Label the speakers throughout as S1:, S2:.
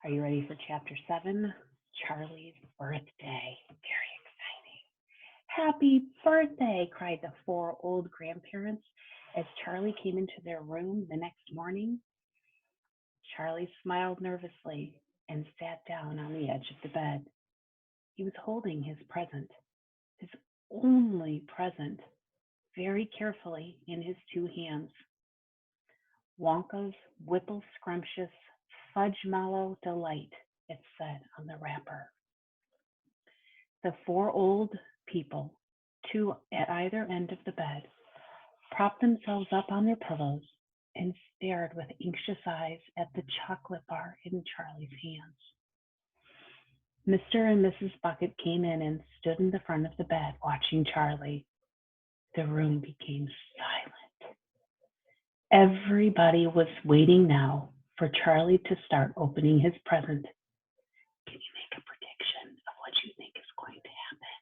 S1: Are you ready for chapter 7? Charlie's birthday. Very exciting. Happy birthday, cried the four old grandparents as Charlie came into their room the next morning. Charlie smiled nervously and sat down on the edge of the bed. He was holding his present, his only present, very carefully in his two hands. Wonka's Whipple Scrumptious Fudge Mallow Delight, it said on the wrapper. The four old people, two at either end of the bed, propped themselves up on their pillows and stared with anxious eyes at the chocolate bar in Charlie's hands. Mr. and Mrs. Bucket came in and stood in the front of the bed watching Charlie. The room became silent. Everybody was waiting now for Charlie to start opening his present. Can you make a prediction of what you think is going to happen?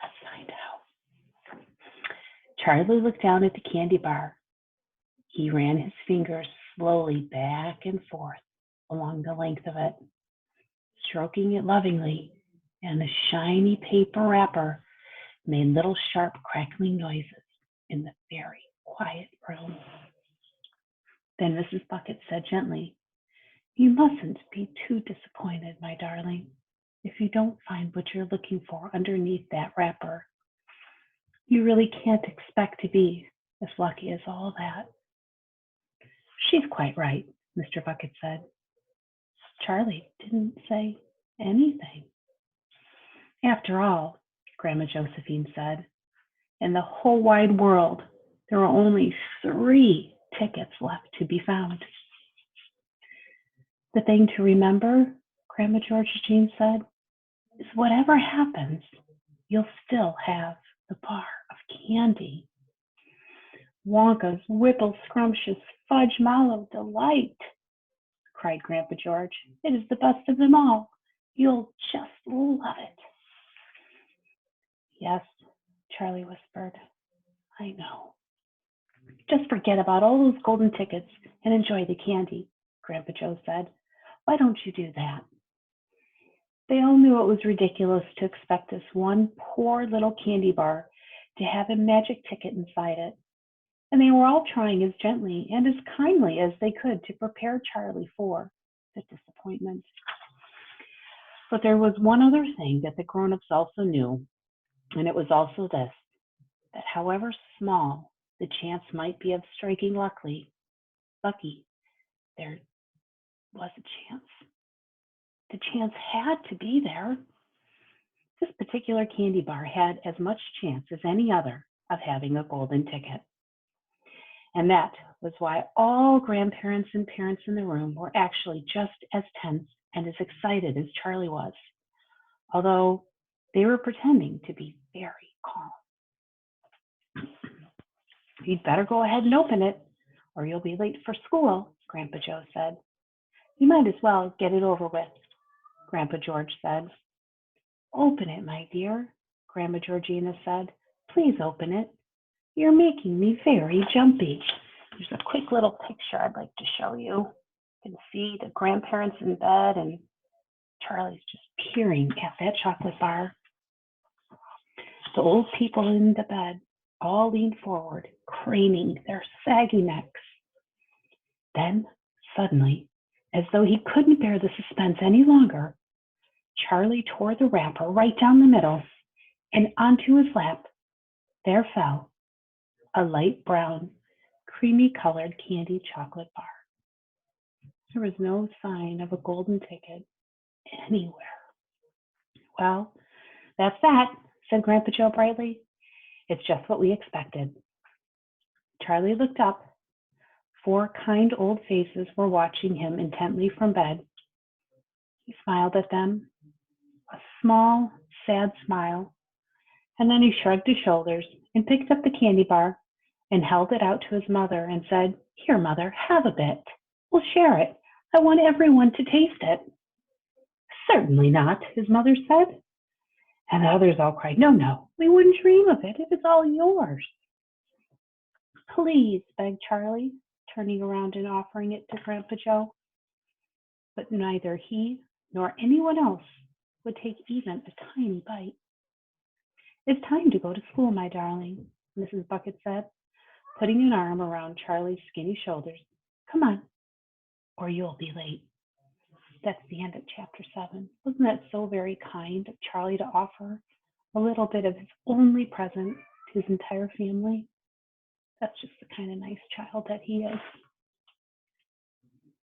S1: Let's find out. Charlie looked down at the candy bar. He ran his fingers slowly back and forth along the length of it, stroking it lovingly, and the shiny paper wrapper made little sharp crackling noises in the very quiet room. Then Mrs. Bucket said gently, "You mustn't be too disappointed, my darling, if you don't find what you're looking for underneath that wrapper. You really can't expect to be as lucky as all that." "She's quite right," Mr. Bucket said. Charlie didn't say anything. "After all," Grandma Josephine said, "in the whole wide world, there are only 3 tickets left to be found." "The thing to remember," Grandma Georgine said, "is whatever happens, you'll still have the bar of candy. Wonka's Whipple Scrumptious Fudge Mallow Delight," cried Grandpa George. "It is the best of them all. You'll just love it." "Yes," Charlie whispered. "I know." "Just forget about all those golden tickets and enjoy the candy," Grandpa Joe said. "Why don't you do that?" They all knew it was ridiculous to expect this one poor little candy bar to have a magic ticket inside it, and they were all trying as gently and as kindly as they could to prepare Charlie for the disappointment. But there was one other thing that the grown-ups also knew, and it was also this, that however small the chance might be of striking lucky, there was a chance. The chance had to be there. This particular candy bar had as much chance as any other of having a golden ticket. And that was why all grandparents and parents in the room were actually just as tense and as excited as Charlie was, although they were pretending to be very calm. "You'd better go ahead and open it, or you'll be late for school," Grandpa Joe said. "You might as well get it over with," Grandpa George said. "Open it, my dear," Grandma Georgina said. "Please open it. You're making me very jumpy." There's a quick little picture I'd like to show you. You can see the grandparents in bed and Charlie's just peering at that chocolate bar. The old people in the bed all leaned forward, craning their saggy necks. Then, suddenly, as though he couldn't bear the suspense any longer, Charlie tore the wrapper right down the middle, and onto his lap there fell a light brown, creamy-colored candy chocolate bar. There was no sign of a golden ticket anywhere. "Well, that's that," said Grandpa Joe brightly. "It's just what we expected." Charlie looked up. 4 kind old faces were watching him intently from bed. He smiled at them, a small, sad smile, and then he shrugged his shoulders and picked up the candy bar and held it out to his mother and said, "Here, Mother, have a bit. We'll share it. I want everyone to taste it." "Certainly not," his mother said. And the others all cried, "No, no, we wouldn't dream of it. It is all yours." "Please," begged Charlie, turning around and offering it to Grandpa Joe. But neither he nor anyone else would take even a tiny bite. It's time to go to school, my darling, Mrs. Bucket said, putting an arm around Charlie's skinny shoulders. Come on, or you'll be late. That's the end of chapter 7. Wasn't that so very kind of Charlie to offer a little bit of his only present to his entire family? That's just the kind of nice child that he is.